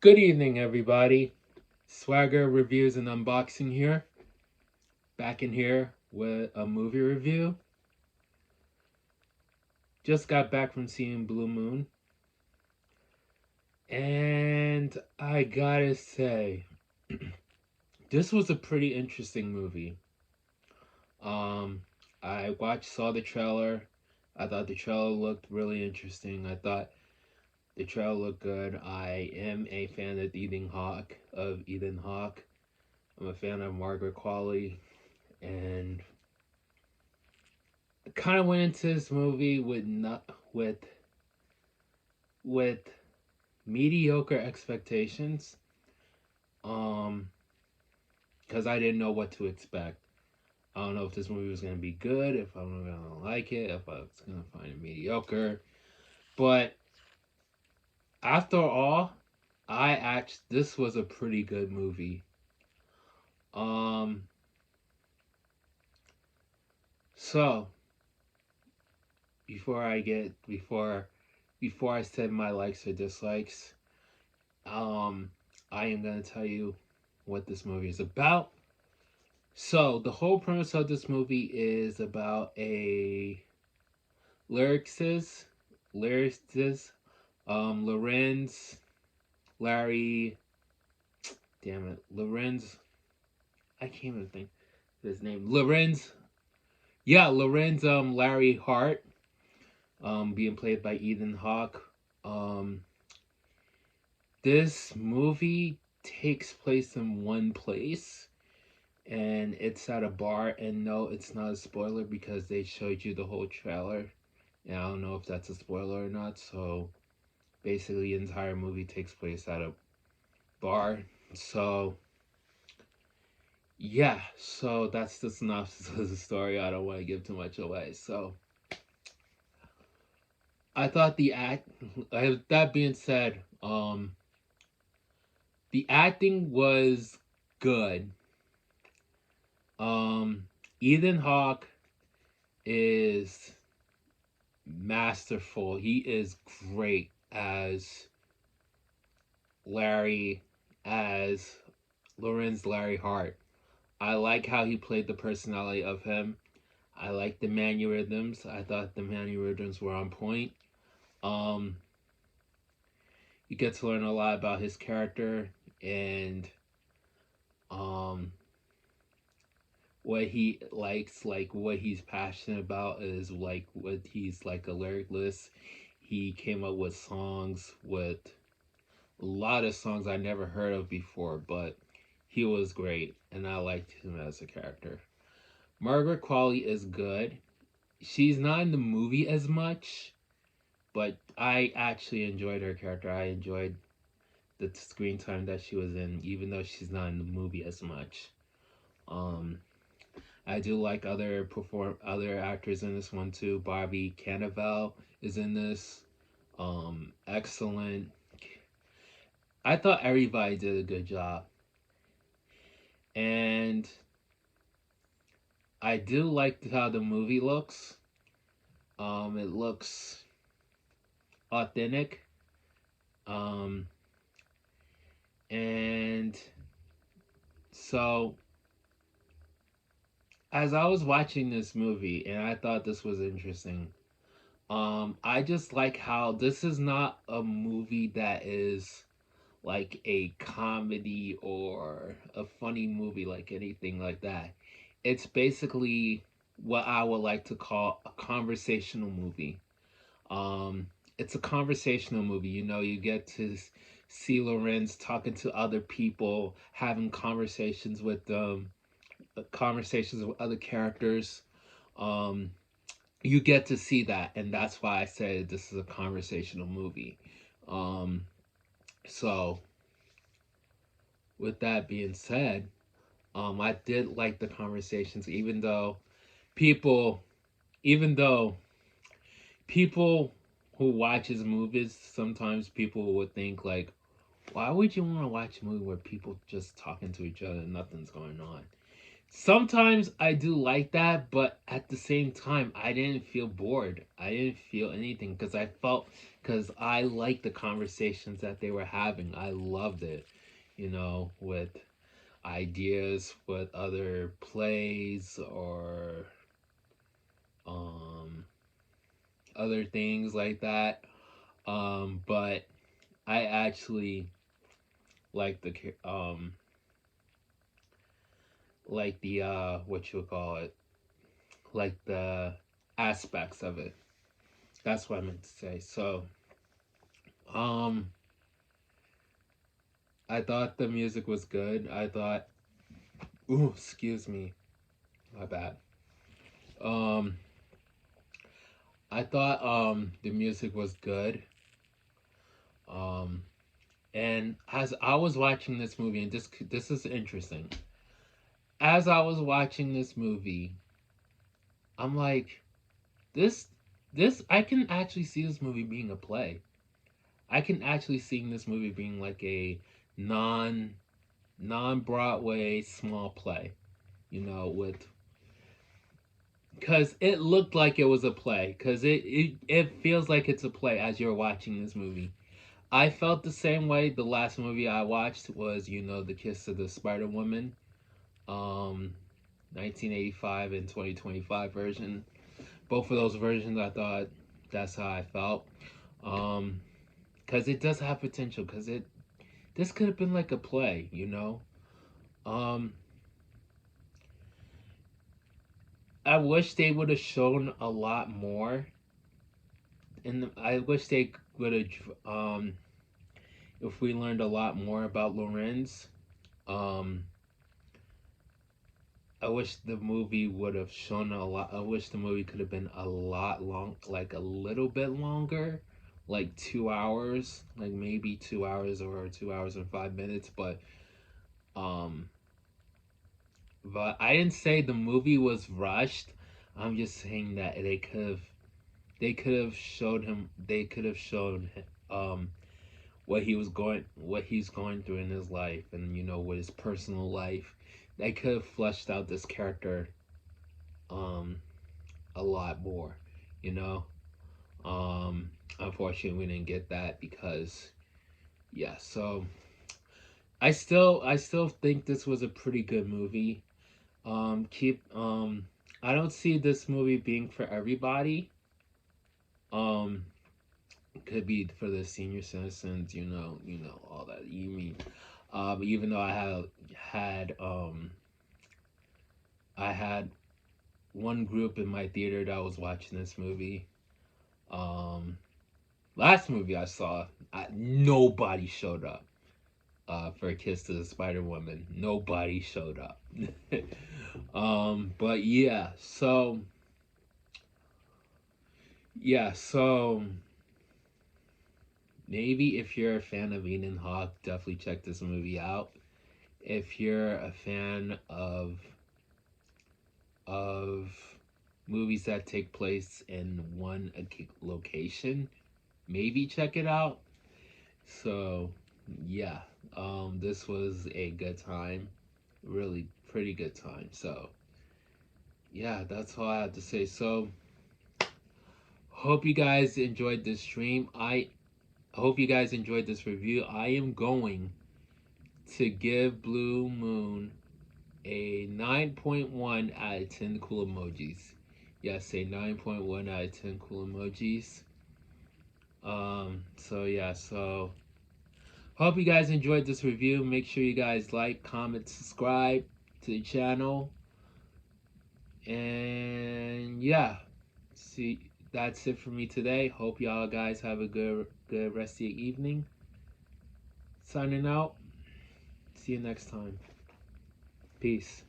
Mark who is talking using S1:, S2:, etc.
S1: Good evening, everybody. Swagger Reviews and Unboxing here. Back in here with a movie review. Just got back from seeing Blue Moon. And I gotta say, this was a pretty interesting movie. Um, saw the trailer. I thought the trailer looked really interesting. I thought the trailer looked good. I am a fan of Ethan Hawke. I'm a fan of Margaret Qualley, and kind of went into this movie with not with mediocre expectations, um because I didn't know what to expect. I don't know if this movie was going to be good, if I'm going to like it, if I was going to find it mediocre. But after all, this was a pretty good movie. um so before I get before I said my likes or dislikes, um I am going to tell you what this movie is about. So the whole premise of this movie is about a lyricist, lyricist, Lorenz, Larry, damn it, Lorenz. I can't even think of his name. Lorenz, yeah, Lorenz, Larry Hart, being played by Ethan Hawke. Um, this movie takes place in one place, and it's at a bar. And no, it's not a spoiler because they showed you the whole trailer. And I don't know if that's a spoiler or not. So basically, the entire movie takes place at a bar. So yeah, so that's the synopsis of the story. I don't want to give too much away. So I thought the act. That being said, the acting was good. Um, Ethan Hawke is masterful. He is great as Larry, as Lorenz Larry Hart. I like how he played the personality of him. I like the mannerisms. I thought the mannerisms were on point. Um, you get to learn a lot about his character and um what he likes, like what he's passionate about is like what he's like a lyricist. He came up with songs with a lot of songs I never heard of before, but he was great and I liked him as a character. Margaret Qualley is good. She's not in the movie as much, but I actually enjoyed her character. I enjoyed the screen time that she was in, even though she's not in the movie as much. Um, I do like other actors in this one too. Bobby Cannavale is in this. Excellent. I thought everybody did a good job, and I do like how the movie looks. It looks authentic. Um, and so as I was watching this movie, and I thought this was interesting. I just like how this is not a movie that is like a comedy or a funny movie, like anything like that. It's basically what I would like to call a conversational movie. Um, it's a conversational movie. You know, you get to see Lorenz talking to other people, having conversations with other characters. Um, you get to see that, and that's why I say this is a conversational movie. Um, so with that being said, I did like the conversations, people, even though people who watches movies, sometimes people would think like, why would you want to watch a movie where people just talking to each other and nothing's going on? Sometimes I do like that, but at the same time, I didn't feel bored. I didn't feel anything because I liked the conversations that they were having. I loved it, with ideas, with other plays or um, other things like that. But I actually like the what you call it, like the aspects of it. That's what I meant to say. So, um, I thought the music was good. Ooh, excuse me, my bad. Um, I thought the music was good. Um, and as I was watching this movie, and this is interesting. As I was watching this movie, I'm like, this this I can actually see this movie being a play. I can actually see this movie being like a non Broadway small play, with because it looked like it was a play because it feels like it's a play as you're watching this movie. I felt the same way. The last movie I watched was The Kiss of the Spider Woman, um 1985 and 2025 version. Both of those versions, I thought that's how I felt. um because it does have potential, because it this could have been like a play. um I wish they would have shown a lot more, and I wish they would have, if we learned a lot more about Lorenz. Um, I wish the movie would have shown a lot. I wish the movie could have been a lot long, like a little bit longer, like 2 hours, like maybe 2 hours or 2 hours and 5 minutes. Um, but I didn't say the movie was rushed. I'm just saying that they could have showed him. They could have shown what he's going through in his life, and with his personal life. They could have fleshed out this character um a lot more, you know. Unfortunately, we didn't get that because yeah. So I still think this was a pretty good movie. Keep I don't see this movie being for everybody. Um, could be for the senior citizens, all that. You mean, even though I had one group in my theater that was watching this movie. Um, Last movie I saw, nobody showed up. For a Kiss to the Spider Woman, nobody showed up. But so maybe if you're a fan of Ethan Hawke, definitely check this movie out. If you're a fan of movies that take place in one location, maybe check it out. So, yeah, this was a good time, really pretty good time. So, yeah, that's all I have to say. So, hope you guys enjoyed this stream. I hope you guys enjoyed this review. I am going to give Blue Moon a 9.1 out of 10 cool emojis. Yes, a 9.1 out of 10 cool emojis. So yeah, so hope you guys enjoyed this review. Make sure you guys like, comment, subscribe to the channel. And yeah, see, that's it for me today. Hope y'all guys have a good rest of your evening. Signing out. See you next time. Peace.